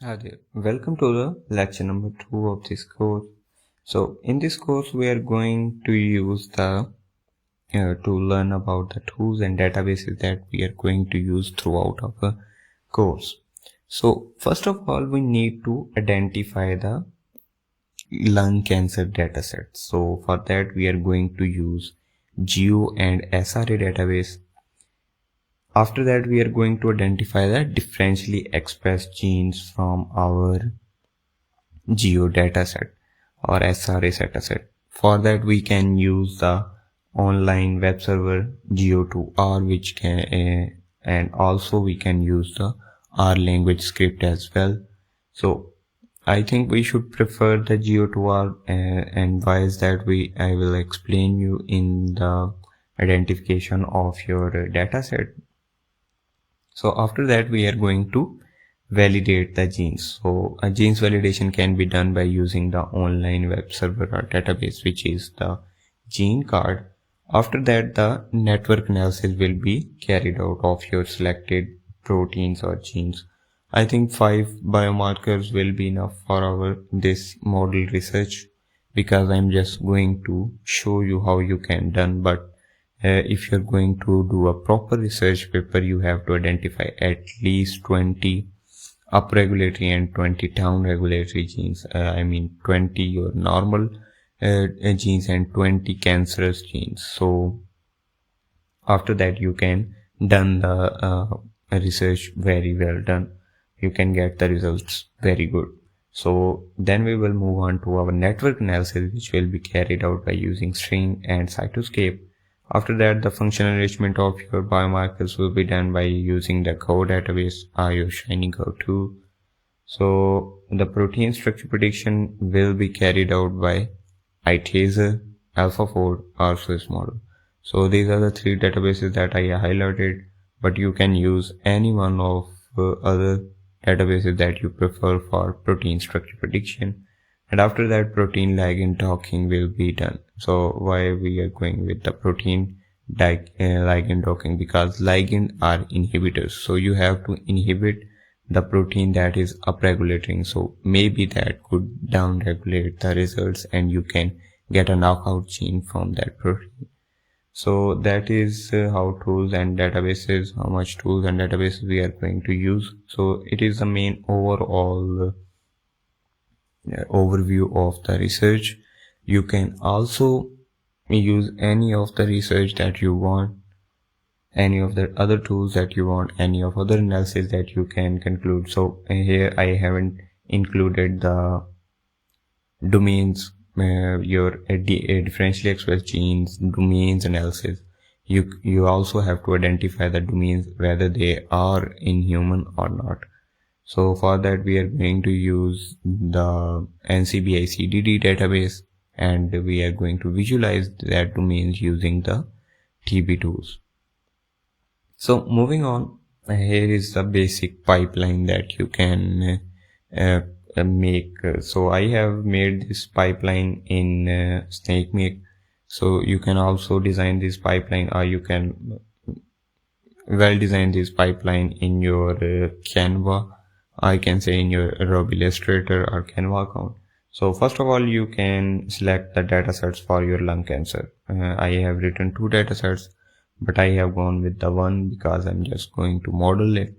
Hi there. Welcome to the lecture number 2 of this course. So in this course we are going to use to learn about the tools and databases that we are going to use throughout our course. So first of all we need to identify the lung cancer dataset. So for that we are going to use Geo and SRA database. After that we are going to identify the differentially expressed genes from our Geo dataset or SRA dataset. For that we can use the online web server Geo2R, which can and also we can use the R language script as well. So I think we should prefer the Geo2R, and why is that I will explain you in the identification of your dataset. So after that we are going to validate the genes. So a genes validation can be done by using the online web server or database, which is the gene card. After that the network analysis will be carried out of your selected proteins or genes. I think 5 biomarkers will be enough for our this model research, because I'm just going to show you how you can done, but if you're going to do a proper research paper, you have to identify at least 20 upregulatory and 20 downregulatory genes. 20 your normal genes and 20 cancerous genes. So after that you can done the research very well done. You can get the results very good. So then we will move on to our network analysis, which will be carried out by using string and cytoscape. After that, the functional enrichment of your biomarkers will be done by using the Go database or your Shiny Go 2. So the protein structure prediction will be carried out by iTaser, AlphaFold or Swiss model. So these are the 3 databases that I highlighted, but you can use any one of other databases that you prefer for protein structure prediction. And after that, protein ligand docking will be done. So why we are going with the protein ligand docking? Because ligand are inhibitors. So you have to inhibit the protein that is upregulating. So maybe that could downregulate the results and you can get a knockout gene from that protein. So that is how tools and databases, how much tools and databases we are going to use. So it is the main overall overview of the research. You can also use any of the research that you want, any of the other tools that you want, any of other analysis that you can conclude. So here I haven't included the domains, your differentially expressed genes domains analysis. You also have to identify the domains whether they are in human or not. So for that we are going to use the NCBI CDD database, and we are going to visualize that domains using the TB tools. So moving on, here is the basic pipeline that you can make. So I have made this pipeline in SnakeMake. So you can also design this pipeline, or you can well design this pipeline in your Canva. I can say in your Adobe Illustrator or Canva account. So first of all, you can select the datasets for your lung cancer. I have written 2 datasets, but I have gone with the one because I'm just going to model it.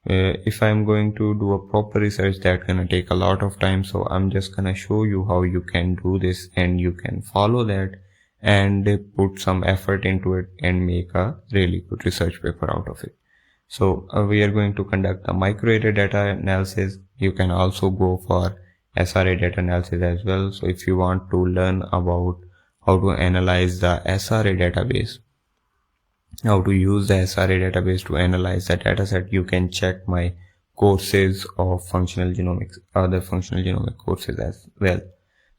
If I'm going to do a proper research, that's gonna take a lot of time. So I'm just gonna show you how you can do this, and you can follow that and put some effort into it and make a really good research paper out of it. So we are going to conduct a microarray data analysis. You can also go for SRA data analysis as well. So if you want to learn about how to analyze the SRA database, how to use the SRA database to analyze the dataset, you can check my courses of functional genomics, other functional genomic courses as well.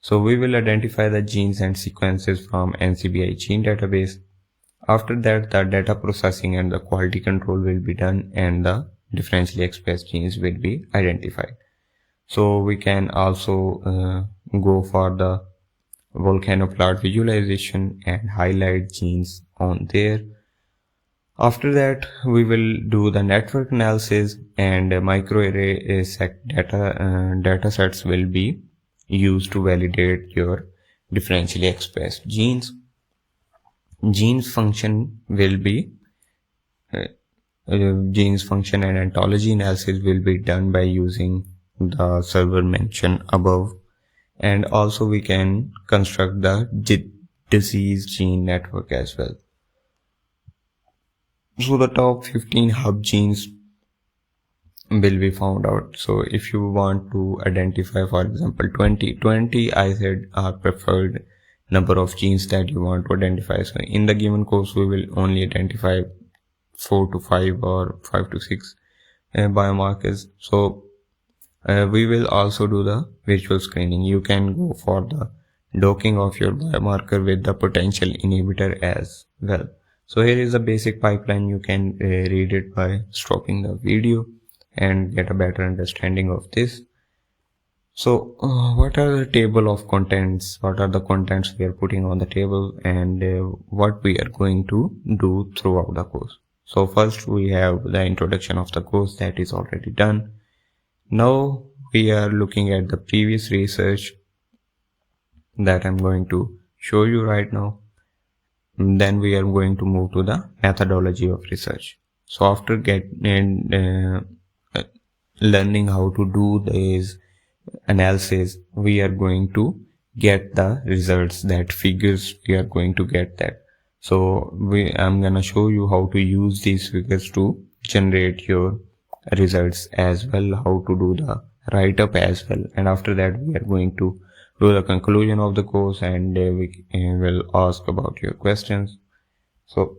So we will identify the genes and sequences from NCBI gene database. After that, the data processing and the quality control will be done, and the differentially expressed genes will be identified. So we can also go for the volcano plot visualization and highlight genes on there. After that, we will do the network analysis, and microarray data sets will be used to validate your differentially expressed genes. Genes function will be genes function and ontology analysis will be done by using the server mentioned above, and also we can construct the disease gene network as well. So the top 15 hub genes will be found out. So if you want to identify, for example, 20 I said are preferred number of genes that you want to identify. So in the given course we will only identify 4 to 5 or 5 to 6 biomarkers. So we will also do the visual screening. You can go for the docking of your biomarker with the potential inhibitor as well. So here is the basic pipeline. You can read it by stopping the video and get a better understanding of this. So what are the table of contents? What are the contents we are putting on the table, and what we are going to do throughout the course? So first we have the introduction of the course that is already done. Now we are looking at the previous research that I'm going to show you right now. Then we are going to move to the methodology of research. So after learning how to do this analysis, we are going to get the results, that figures we are going to get that. So I'm gonna show you how to use these figures to generate your results as well, how to do the write-up as well, and after that we are going to do the conclusion of the course, and we will ask about your questions. So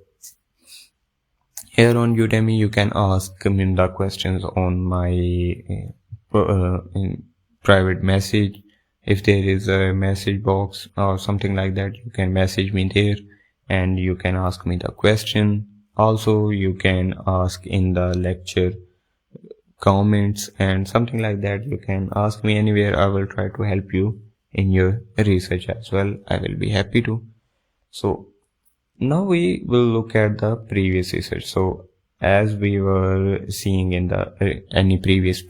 here on Udemy you can ask me the questions on my in private message. If there is a message box or something like that, you can message me there and you can ask me the question. Also you can ask in the lecture comments and something like that. You can ask me anywhere. I will try to help you in your research as well. I will be happy to. So now we will look at the previous research. So as we were seeing in the any previous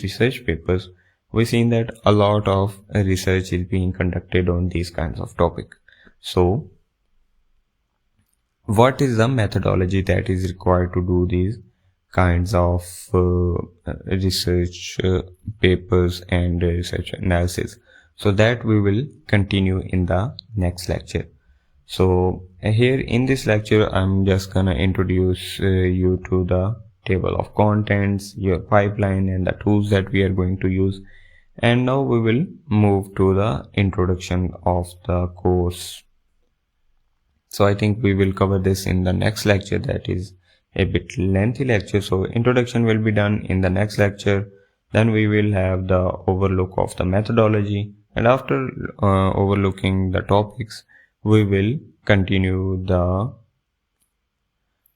research papers, we've seen that a lot of research is being conducted on these kinds of topics. So what is the methodology that is required to do these kinds of research papers and research analysis? So that we will continue in the next lecture. So here in this lecture I'm just gonna introduce you to the table of contents, your pipeline, and the tools that we are going to use. And now we will move to the introduction of the course. So I think we will cover this in the next lecture, that is a bit lengthy lecture. So introduction will be done in the next lecture. Then we will have the overlook of the methodology, and after overlooking the topics, we will continue the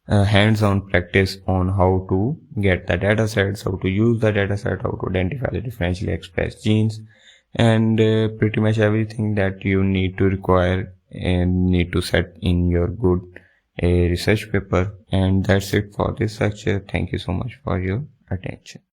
hands-on practice on how to get the data sets, how to use the data set, how to identify the differentially expressed genes, and pretty much everything that you need to require and need to set in your good research paper. And that's it for this lecture. Thank you so much for your attention.